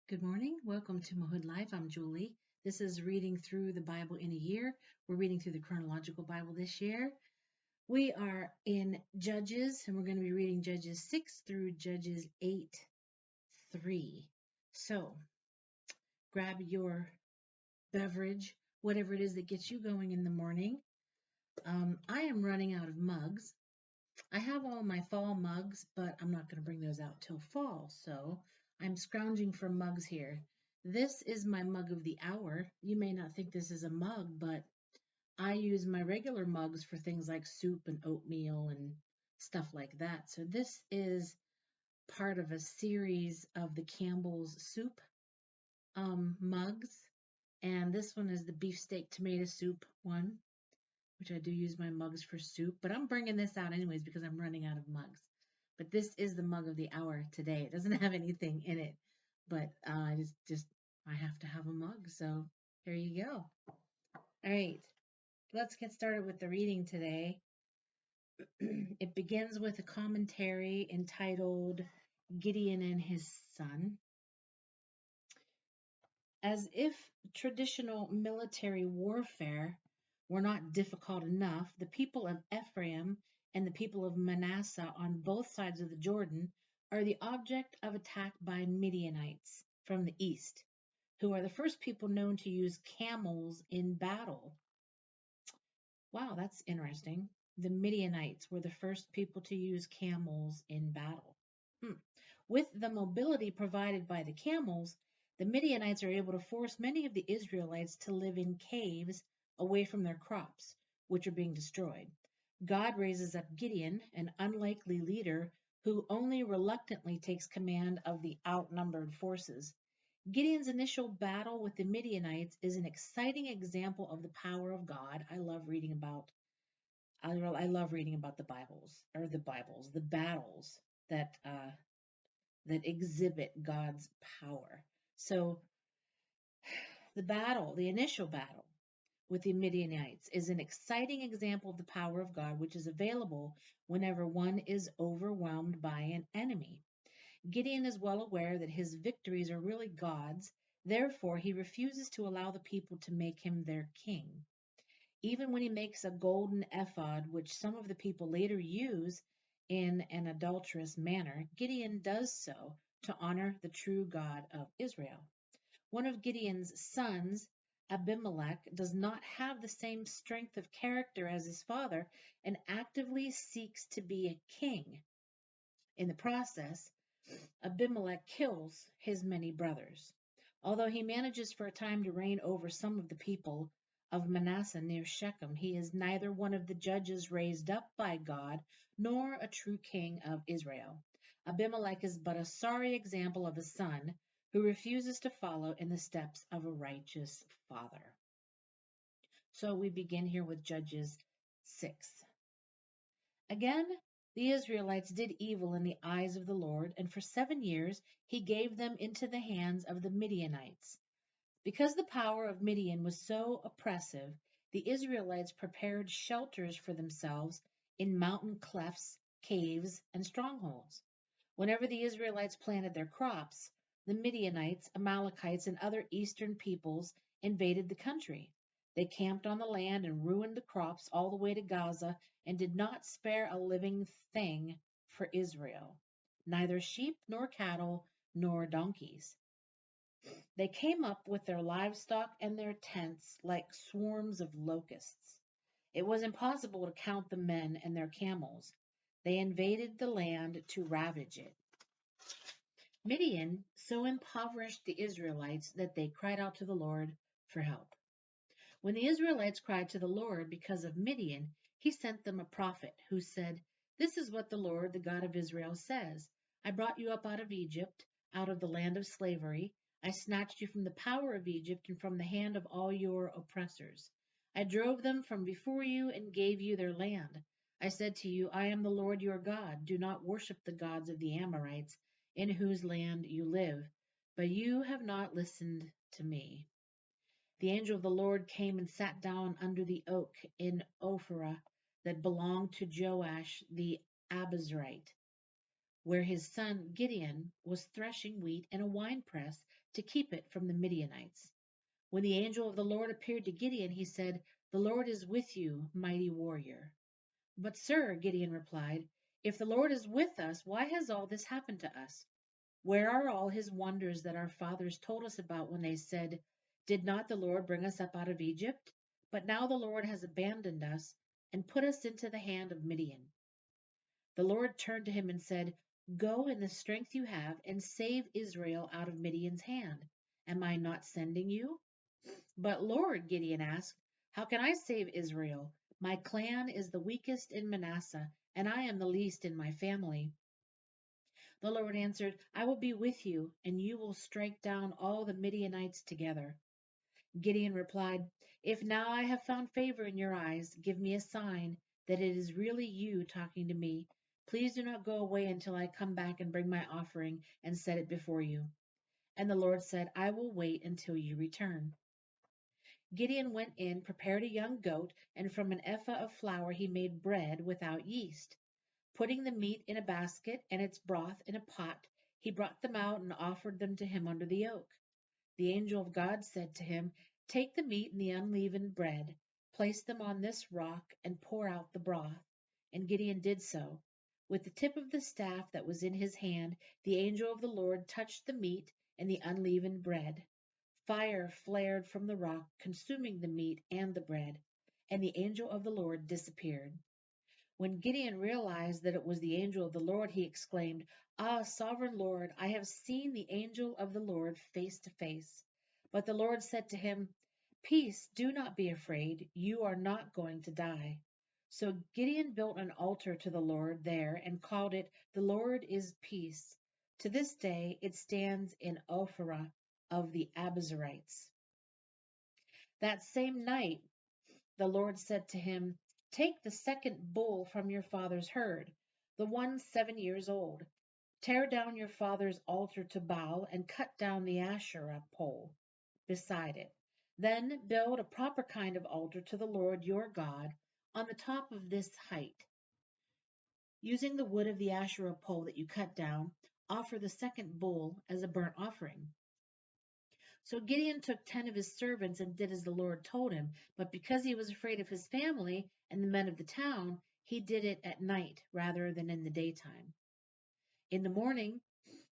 Good morning. Welcome to Mahood Life. I'm Julie. This is reading through the Bible in a year. We're reading through the Chronological Bible this year. We are in Judges, and we're going to be reading Judges 6 through Judges 8:3. So grab your beverage, whatever it is that gets you going in the morning. I am running out of mugs. I have all my fall mugs, but I'm not going to bring those out till fall, so I'm scrounging for mugs here. This is my mug of the hour. You may not think this is a mug, but I use my regular mugs for things like soup and oatmeal and stuff like that. So this is part of a series of the Campbell's soup mugs, and this one is the beefsteak tomato soup one, which I do use my mugs for soup, but I'm bringing this out anyways because I'm running out of mugs. But this is the mug of the hour today. It doesn't have anything in it, but it's just I have to have a mug. So here you go. All right, let's get started with the reading today. It begins with a commentary entitled Gideon and His Son. As if traditional military warfare were not difficult enough, the people of Ephraim and the people of Manasseh on both sides of the Jordan are the object of attack by Midianites from the east, who are the first people known to use camels in battle. Wow, that's interesting. The Midianites were the first people to use camels in battle. Hmm. With the mobility provided by the camels, the Midianites are able to force many of the Israelites to live in caves away from their crops, which are being destroyed. God raises up Gideon, an unlikely leader who only reluctantly takes command of the outnumbered forces. Gideon's initial battle with the Midianites is an exciting example of the power of God. I love reading about the battles that exhibit God's power. So the initial battle with the Midianites is an exciting example of the power of God, which is available whenever one is overwhelmed by an enemy. Gideon is well aware that his victories are really God's, therefore, he refuses to allow the people to make him their king. Even when he makes a golden ephod, which some of the people later use in an adulterous manner, Gideon does so to honor the true God of Israel. One of Gideon's sons, Abimelech, does not have the same strength of character as his father and actively seeks to be a king. In the process, Abimelech kills his many brothers. Although he manages for a time to reign over some of the people of Manasseh near Shechem, he is neither one of the judges raised up by God nor a true king of Israel. Abimelech is but a sorry example of a son who refuses to follow in the steps of a righteous father. So we begin here with Judges 6. Again, the Israelites did evil in the eyes of the Lord, and for 7 years he gave them into the hands of the Midianites. Because the power of Midian was so oppressive, the Israelites prepared shelters for themselves in mountain clefts, caves, and strongholds. Whenever the Israelites planted their crops, the Midianites, Amalekites, and other eastern peoples invaded the country. They camped on the land and ruined the crops all the way to Gaza and did not spare a living thing for Israel, neither sheep nor cattle nor donkeys. They came up with their livestock and their tents like swarms of locusts. It was impossible to count the men and their camels. They invaded the land to ravage it. Midian so impoverished the Israelites that they cried out to the Lord for help. When the Israelites cried to the Lord because of Midian, he sent them a prophet who said, "This is what the Lord, the God of Israel, says. I brought you up out of Egypt, out of the land of slavery. I snatched you from the power of Egypt and from the hand of all your oppressors. I drove them from before you and gave you their land. I said to you, I am the Lord your God. Do not worship the gods of the Amorites, in whose land you live. But you have not listened to me." The angel of the Lord came and sat down under the oak in Ophrah that belonged to Joash the Abiezrite, where his son Gideon was threshing wheat in a winepress to keep it from the Midianites. When the angel of the Lord appeared to Gideon, he said, "The Lord is with you, mighty warrior." "But, sir," Gideon replied, "if the Lord is with us, why has all this happened to us? Where are all his wonders that our fathers told us about when they said, 'Did not the Lord bring us up out of Egypt?' But now the Lord has abandoned us and put us into the hand of Midian." The Lord turned to him and said, "Go in the strength you have and save Israel out of Midian's hand. Am I not sending you?" "But Lord," Gideon asked, "how can I save Israel? My clan is the weakest in Manasseh, and I am the least in my family." The Lord answered, "I will be with you, and you will strike down all the Midianites together." Gideon replied, "If now I have found favor in your eyes, give me a sign that it is really you talking to me. Please do not go away until I come back and bring my offering and set it before you." And the Lord said, "I will wait until you return." Gideon went in, prepared a young goat, and from an ephah of flour he made bread without yeast. Putting the meat in a basket and its broth in a pot, he brought them out and offered them to him under the oak. The angel of God said to him, "Take the meat and the unleavened bread, place them on this rock, and pour out the broth." And Gideon did so. With the tip of the staff that was in his hand, the angel of the Lord touched the meat and the unleavened bread. Fire flared from the rock, consuming the meat and the bread, and the angel of the Lord disappeared. When Gideon realized that it was the angel of the Lord, he exclaimed, "Ah, sovereign Lord, I have seen the angel of the Lord face to face." But the Lord said to him, "Peace, do not be afraid. You are not going to die." So Gideon built an altar to the Lord there and called it, "The Lord is Peace." To this day it stands in Ophrah of the Abiezrites. That same night the Lord said to him, "Take the second bull from your father's herd, the one 7 years old. Tear down your father's altar to Baal and cut down the Asherah pole beside it. Then build a proper kind of altar to the Lord your God on the top of this height. Using the wood of the Asherah pole that you cut down, offer the second bull as a burnt offering." So Gideon took 10 of his servants and did as the Lord told him, but because he was afraid of his family and the men of the town, he did it at night rather than in the daytime. In the morning,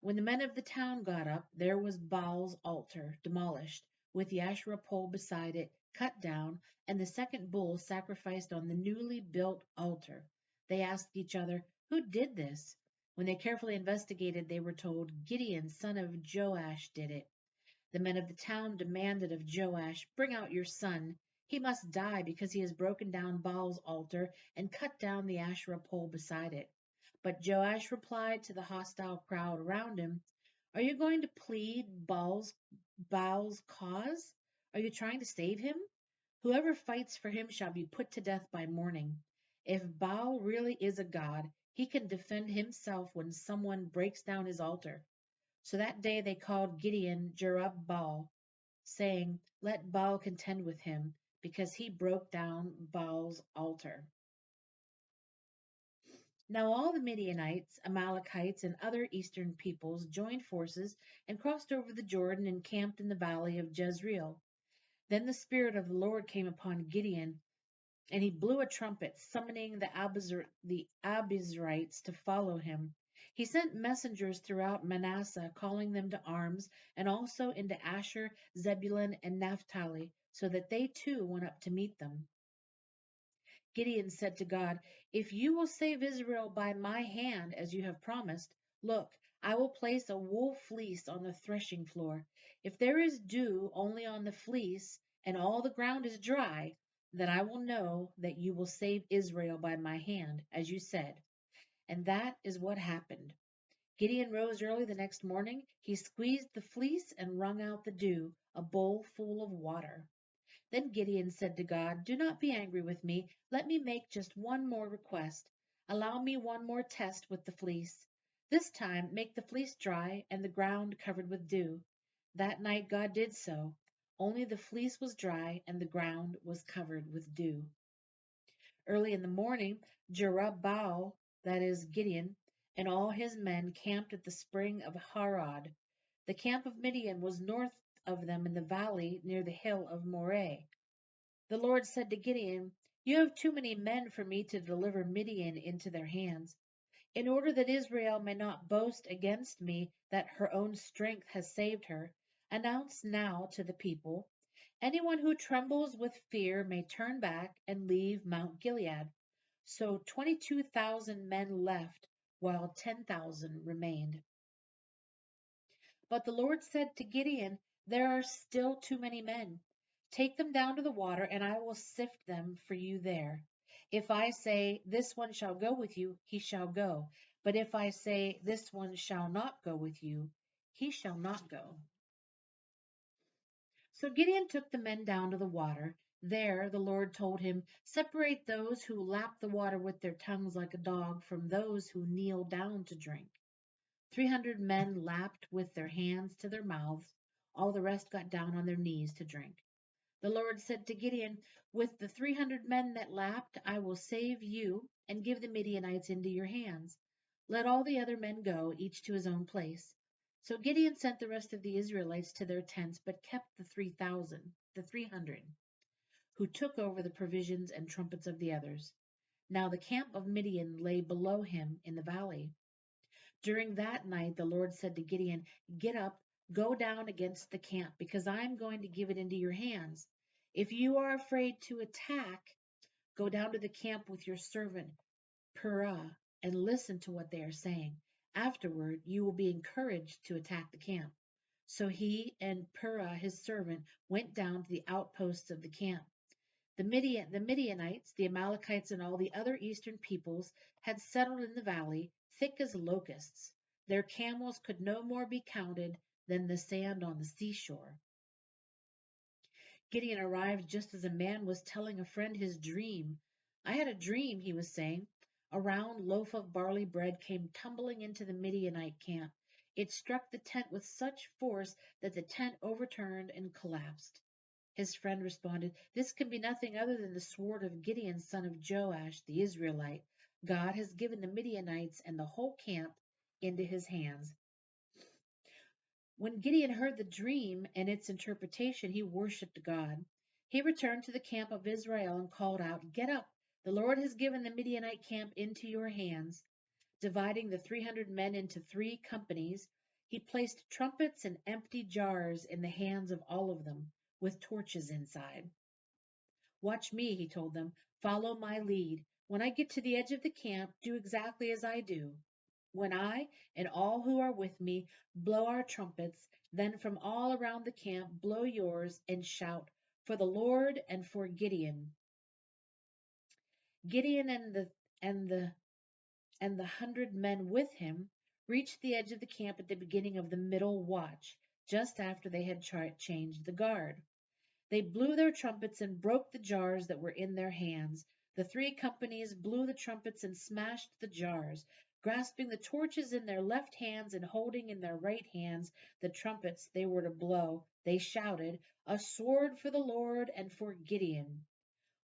when the men of the town got up, there was Baal's altar demolished, with the Asherah pole beside it cut down, and the second bull sacrificed on the newly built altar. They asked each other, "Who did this?" When they carefully investigated, they were told, "Gideon, son of Joash, did it." The men of the town demanded of Joash, "Bring out your son. He must die because he has broken down Baal's altar and cut down the Asherah pole beside it." But Joash replied to the hostile crowd around him, "Are you going to plead Baal's cause? Are you trying to save him? Whoever fights for him shall be put to death by morning. If Baal really is a god, he can defend himself when someone breaks down his altar." So that day they called Gideon Jerubbaal, saying, "Let Baal contend with him, because he broke down Baal's altar." Now all the Midianites, Amalekites, and other eastern peoples joined forces and crossed over the Jordan and camped in the valley of Jezreel. Then the Spirit of the Lord came upon Gideon, and he blew a trumpet, summoning the Abiezrites to follow him. He sent messengers throughout Manasseh, calling them to arms, and also into Asher, Zebulun, and Naphtali, so that they too went up to meet them. Gideon said to God, "If you will save Israel by my hand, as you have promised, look, I will place a wool fleece on the threshing floor. If there is dew only on the fleece, and all the ground is dry, then I will know that you will save Israel by my hand, as you said." And that is what happened. Gideon rose early the next morning. He squeezed the fleece and wrung out the dew, a bowl full of water. Then Gideon said to God, "Do not be angry with me. Let me make just one more request. Allow me one more test with the fleece. This time make the fleece dry and the ground covered with dew." That night God did so. Only the fleece was dry and the ground was covered with dew. Early in the morning, Jerubbaal, that is Gideon, and all his men camped at the spring of Harod. The camp of Midian was north of them in the valley near the hill of Moreh. The Lord said to Gideon, "You have too many men for me to deliver Midian into their hands. In order that Israel may not boast against me that her own strength has saved her, announce now to the people, anyone who trembles with fear may turn back and leave Mount Gilead." So 22,000 men left, while 10,000 remained. But the Lord said to Gideon, "There are still too many men. Take them down to the water, and I will sift them for you there. If I say, 'This one shall go with you,' he shall go. But if I say, 'This one shall not go with you,' he shall not go." So Gideon took the men down to the water. There the Lord told him, "Separate those who lap the water with their tongues like a dog from those who kneel down to drink." 300 men lapped with their hands to their mouths. All the rest got down on their knees to drink. The Lord said to Gideon, "With the 300 men that lapped, I will save you and give the Midianites into your hands. Let all the other men go, each to his own place." So Gideon sent the rest of the Israelites to their tents, but kept the 300, who took over the provisions and trumpets of the others. Now the camp of Midian lay below him in the valley. During that night the Lord said to Gideon, "Get up, go down against the camp, because I am going to give it into your hands. If you are afraid to attack, go down to the camp with your servant Purah and listen to what they are saying. Afterward you will be encouraged to attack the camp." So he and Purah his servant went down to the outposts of the camp. The Midianites, the Amalekites, and all the other eastern peoples had settled in the valley, thick as locusts. Their camels could no more be counted than the sand on the seashore. Gideon arrived just as a man was telling a friend his dream. "I had a dream," he was saying. "A round loaf of barley bread came tumbling into the Midianite camp. It struck the tent with such force that the tent overturned and collapsed." His friend responded, "This can be nothing other than the sword of Gideon, son of Joash, the Israelite. God has given the Midianites and the whole camp into his hands." When Gideon heard the dream and its interpretation, he worshipped God. He returned to the camp of Israel and called out, "Get up! The Lord has given the Midianite camp into your hands." Dividing the 300 men into 3 companies, he placed trumpets and empty jars in the hands of all of them, with torches inside. "Watch me," he told them. "Follow my lead. When I get to the edge of the camp, do exactly as I do. When I and all who are with me blow our trumpets, then from all around the camp blow yours and shout, 'For the Lord and for Gideon.'" Gideon and the 100 men with him reached the edge of the camp at the beginning of the middle watch, just after they had changed the guard. They blew their trumpets and broke the jars that were in their hands. The 3 companies blew the trumpets and smashed the jars. Grasping the torches in their left hands and holding in their right hands the trumpets they were to blow, they shouted, "A sword for the Lord and for Gideon."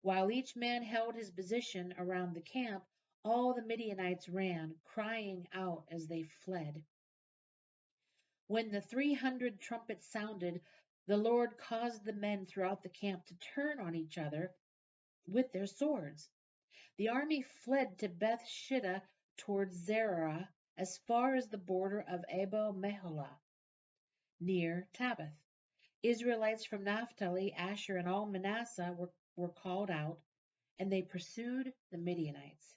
While each man held his position around the camp, all the Midianites ran, crying out as they fled. When the 300 trumpets sounded, the Lord caused the men throughout the camp to turn on each other with their swords. The army fled to Beth Shittah towards Zerah, as far as the border of Abel Meholah, near Tabbath. Israelites from Naphtali, Asher, and all Manasseh were called out, and they pursued the Midianites.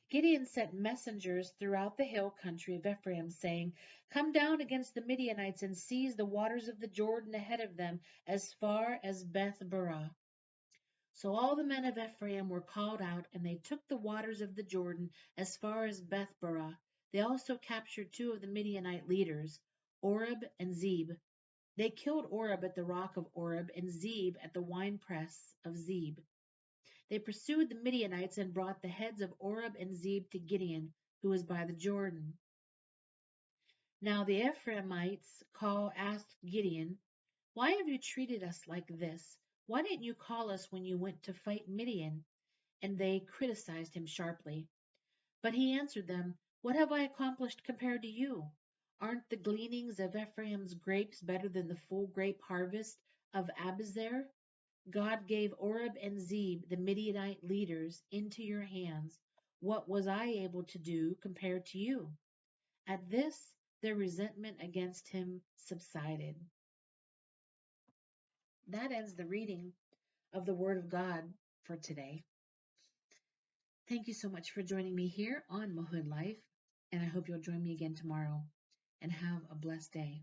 Gideon sent messengers throughout the hill country of Ephraim, saying, "Come down against the Midianites and seize the waters of the Jordan ahead of them as far as Beth Barah." So all the men of Ephraim were called out, and they took the waters of the Jordan as far as Beth Barah. They also captured 2 of the Midianite leaders, Oreb and Zeb. They killed Oreb at the rock of Oreb and Zeb at the winepress of Zeb. They pursued the Midianites and brought the heads of Oreb and Zeb to Gideon, who was by the Jordan. Now the Ephraimites asked Gideon, "Why have you treated us like this? Why didn't you call us when you went to fight Midian?" And they criticized him sharply. But he answered them, "What have I accomplished compared to you? Aren't the gleanings of Ephraim's grapes better than the full grape harvest of Abiezer? God gave Oreb and Zeb, the Midianite leaders, into your hands. What was I able to do compared to you? At this, their resentment against him subsided. That ends the reading of the Word of God for today. Thank you so much for joining me here on Mahood Life, and I hope you'll join me again tomorrow. And have a blessed day.